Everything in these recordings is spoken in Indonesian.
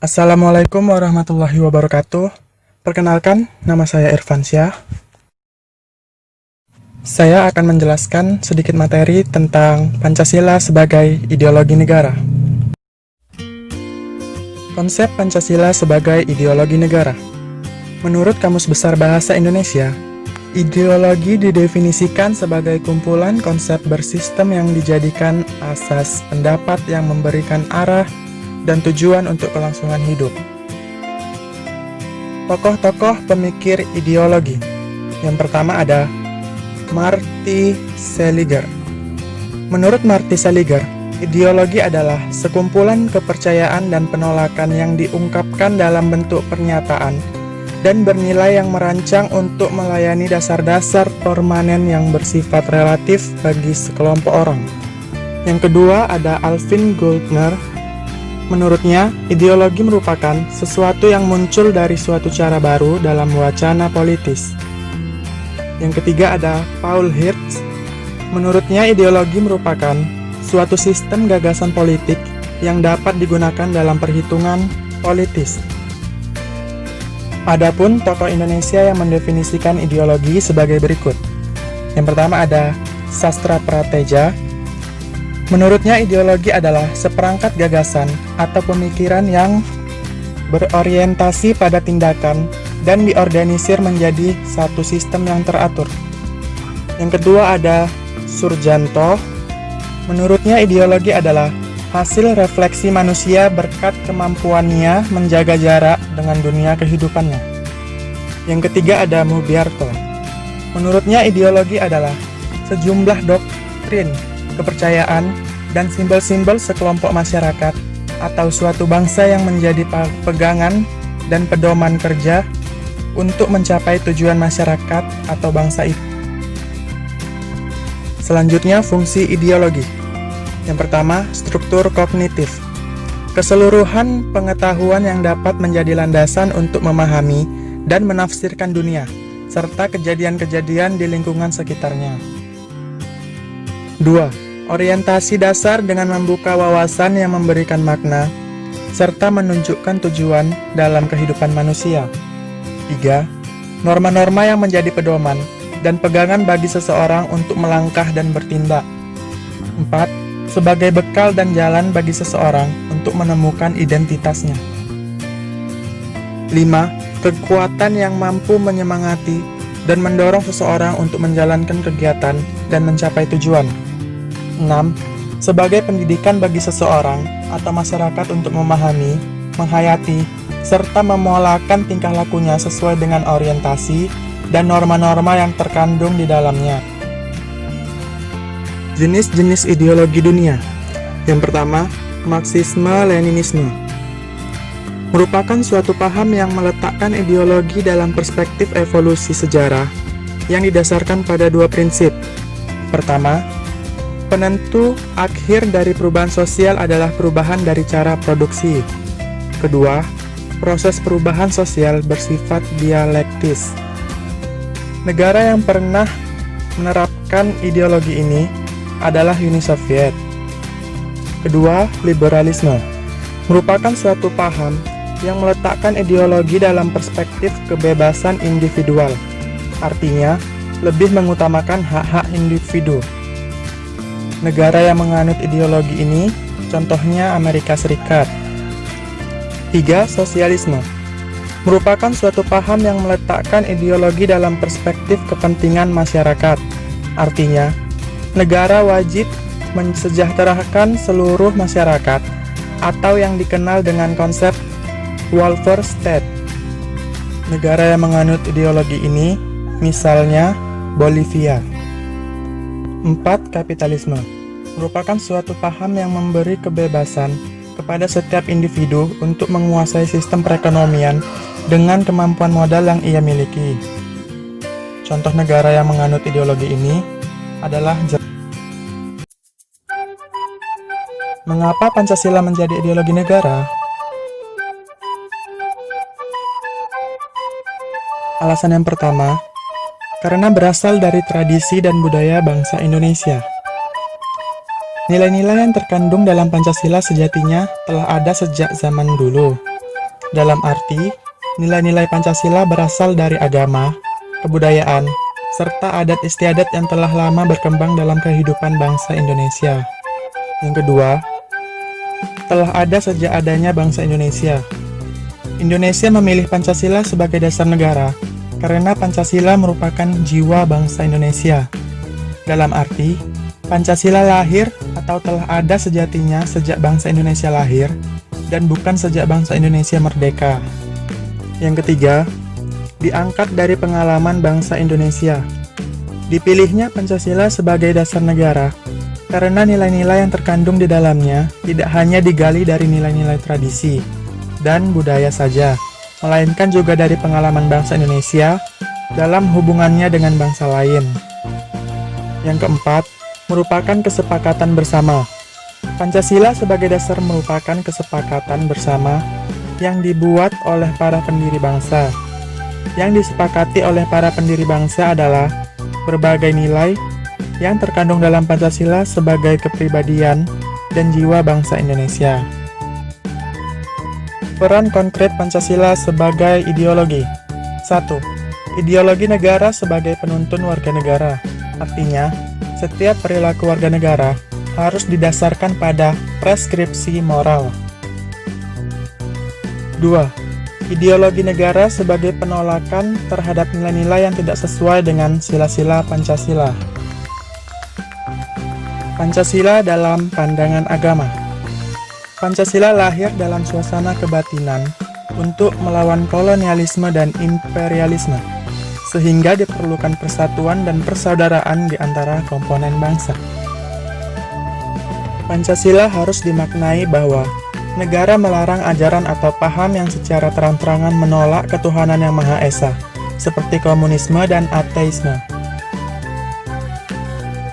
Assalamualaikum warahmatullahi wabarakatuh. Perkenalkan, nama saya Irfansyah. Saya akan menjelaskan sedikit materi tentang Pancasila sebagai ideologi negara. Konsep Pancasila sebagai ideologi negara. Menurut Kamus Besar Bahasa Indonesia, ideologi didefinisikan sebagai kumpulan konsep bersistem yang dijadikan asas pendapat yang memberikan arah dan tujuan untuk kelangsungan hidup. Tokoh-tokoh pemikir ideologi. Yang pertama ada Marty Seligger. Menurut Marty Seligger, ideologi adalah sekumpulan kepercayaan dan penolakan yang diungkapkan dalam bentuk pernyataan dan bernilai yang merancang untuk melayani dasar-dasar permanen yang bersifat relatif bagi sekelompok orang. Yang kedua ada Alvin Goldner. Menurutnya, ideologi merupakan sesuatu yang muncul dari suatu cara baru dalam wacana politis. Yang ketiga ada Paul Hirsch. Menurutnya, ideologi merupakan suatu sistem gagasan politik yang dapat digunakan dalam perhitungan politis. Adapun tokoh Indonesia yang mendefinisikan ideologi sebagai berikut. Yang pertama ada Sastra Prateja. Menurutnya, ideologi adalah seperangkat gagasan atau pemikiran yang berorientasi pada tindakan dan diorganisir menjadi satu sistem yang teratur. Yang kedua ada Surjanto. Menurutnya, ideologi adalah hasil refleksi manusia berkat kemampuannya menjaga jarak dengan dunia kehidupannya. Yang ketiga ada Mubiarto. Menurutnya, ideologi adalah sejumlah doktrin, kepercayaan, dan simbol-simbol sekelompok masyarakat atau suatu bangsa yang menjadi pegangan dan pedoman kerja untuk mencapai tujuan masyarakat atau bangsa itu. Selanjutnya, fungsi ideologi. Yang pertama, struktur kognitif. Keseluruhan pengetahuan yang dapat menjadi landasan untuk memahami dan menafsirkan dunia, serta kejadian-kejadian di lingkungan sekitarnya. 2. Orientasi dasar dengan membuka wawasan yang memberikan makna, serta menunjukkan tujuan dalam kehidupan manusia. 3. Norma-norma yang menjadi pedoman dan pegangan bagi seseorang untuk melangkah dan bertindak. 4. Sebagai bekal dan jalan bagi seseorang untuk menemukan identitasnya. 5. Kekuatan yang mampu menyemangati dan mendorong seseorang untuk menjalankan kegiatan dan mencapai tujuan. 6. Sebagai pendidikan bagi seseorang atau masyarakat untuk memahami, menghayati, serta memolakan tingkah lakunya sesuai dengan orientasi dan norma-norma yang terkandung di dalamnya. Jenis-jenis ideologi dunia. Yang pertama, Marxisme-Leninisme. Merupakan suatu paham yang meletakkan ideologi dalam perspektif evolusi sejarah yang didasarkan pada dua prinsip. Pertama, penentu akhir dari perubahan sosial adalah perubahan dari cara produksi. Kedua, proses perubahan sosial bersifat dialektis. Negara yang pernah menerapkan ideologi ini adalah Uni Soviet. Kedua, liberalisme. Merupakan suatu paham yang meletakkan ideologi dalam perspektif kebebasan individual. Artinya, lebih mengutamakan hak-hak individu. Negara yang menganut ideologi ini, contohnya Amerika Serikat. 3. Sosialisme. Merupakan suatu paham yang meletakkan ideologi dalam perspektif kepentingan masyarakat. Artinya, negara wajib mensejahterakan seluruh masyarakat atau yang dikenal dengan konsep welfare state. Negara yang menganut ideologi ini, misalnya Bolivia. 4. Kapitalisme. Merupakan suatu paham yang memberi kebebasan kepada setiap individu untuk menguasai sistem perekonomian dengan kemampuan modal yang ia miliki. Contoh negara yang menganut ideologi ini adalah Jepang. Mengapa Pancasila menjadi ideologi negara? Alasan yang pertama, karena berasal dari tradisi dan budaya bangsa Indonesia. Nilai-nilai yang terkandung dalam Pancasila sejatinya telah ada sejak zaman dulu. Dalam arti, nilai-nilai Pancasila berasal dari agama, kebudayaan, serta adat istiadat yang telah lama berkembang dalam kehidupan bangsa Indonesia. Yang kedua, telah ada sejak adanya bangsa Indonesia. Indonesia memilih Pancasila sebagai dasar negara karena Pancasila merupakan jiwa bangsa Indonesia. Dalam arti, Pancasila lahir atau telah ada sejatinya sejak bangsa Indonesia lahir dan bukan sejak bangsa Indonesia merdeka. Yang ketiga, diangkat dari pengalaman bangsa Indonesia. Dipilihnya Pancasila sebagai dasar negara karena nilai-nilai yang terkandung di dalamnya tidak hanya digali dari nilai-nilai tradisi dan budaya saja, melainkan juga dari pengalaman bangsa Indonesia dalam hubungannya dengan bangsa lain. Yang keempat, merupakan kesepakatan bersama. Pancasila sebagai dasar merupakan kesepakatan bersama yang dibuat oleh para pendiri bangsa. Yang disepakati oleh para pendiri bangsa adalah berbagai nilai yang terkandung dalam Pancasila sebagai kepribadian dan jiwa bangsa Indonesia. Peran konkret Pancasila sebagai ideologi. 1. Ideologi negara sebagai penuntun warga negara. Artinya, setiap perilaku warga negara harus didasarkan pada preskripsi moral. 2. Ideologi negara sebagai penolakan terhadap nilai-nilai yang tidak sesuai dengan sila-sila Pancasila. Pancasila dalam pandangan agama. Pancasila lahir dalam suasana kebatinan untuk melawan kolonialisme dan imperialisme, sehingga diperlukan persatuan dan persaudaraan di antara komponen bangsa. Pancasila harus dimaknai bahwa negara melarang ajaran atau paham yang secara terang-terangan menolak ketuhanan yang Maha Esa, seperti komunisme dan ateisme.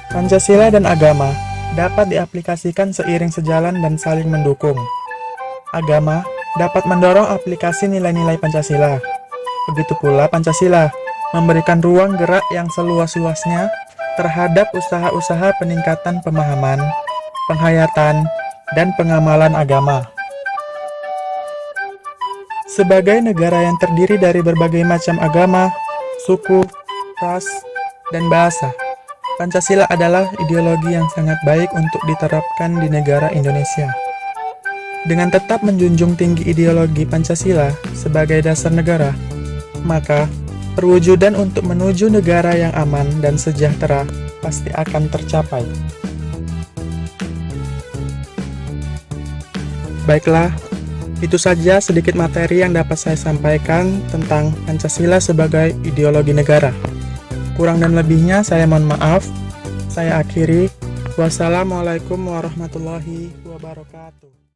Pancasila dan agama dapat diaplikasikan seiring sejalan dan saling mendukung. Agama dapat mendorong aplikasi nilai-nilai Pancasila. Begitu pula Pancasila memberikan ruang gerak yang seluas-luasnya terhadap usaha-usaha peningkatan pemahaman, penghayatan, dan pengamalan agama. Sebagai negara yang terdiri dari berbagai macam agama, suku, ras, dan bahasa, Pancasila adalah ideologi yang sangat baik untuk diterapkan di negara Indonesia. Dengan tetap menjunjung tinggi ideologi Pancasila sebagai dasar negara, maka perwujudan untuk menuju negara yang aman dan sejahtera pasti akan tercapai. Baiklah, itu saja sedikit materi yang dapat saya sampaikan tentang Pancasila sebagai ideologi negara. Kurang dan lebihnya saya mohon maaf. Saya akhiri. Wassalamualaikum warahmatullahi wabarakatuh.